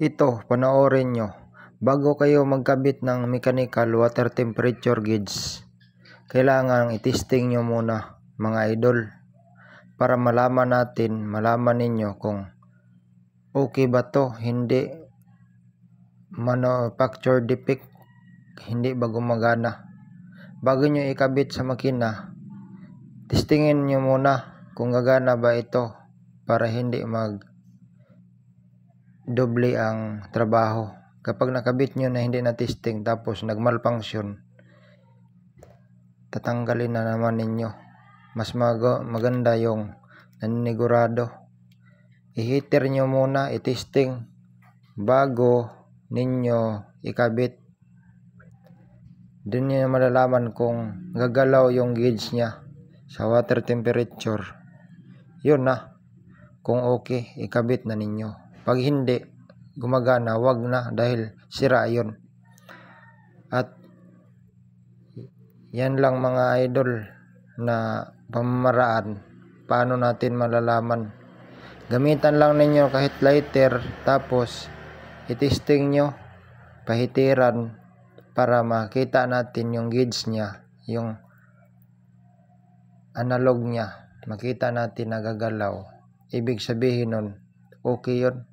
Ito, panoorin nyo. Bago kayo magkabit ng mechanical water temperature gauge, kailangan itesting nyo muna mga idol para malaman ninyo kung okay ba to, hindi manufacture defect, hindi ba gumagana. Bago nyo ikabit sa makina, testingin nyo muna kung gagana ba ito para hindi doble ang trabaho. Kapag nakabit nyo na hindi na testing tapos nagmalfunction, tatanggalin na naman ninyo. Mas maganda yung naninigurado. I-heater nyo muna, i-testing bago ninyo ikabit. Doon nyo malalaman kung gagalaw yung gauge nya sa water temperature. Yun na, kung okay, ikabit na ninyo. Pag hindi gumagana, wag na, dahil sira yun. At yan lang mga idol na pamamaraan paano natin malalaman. Gamitan lang ninyo kahit lighter, tapos itesting nyo, pahitiran, para makita natin yung gauge nya, yung analog nya, makita natin nagagalaw. Ibig sabihin nun, okay yun.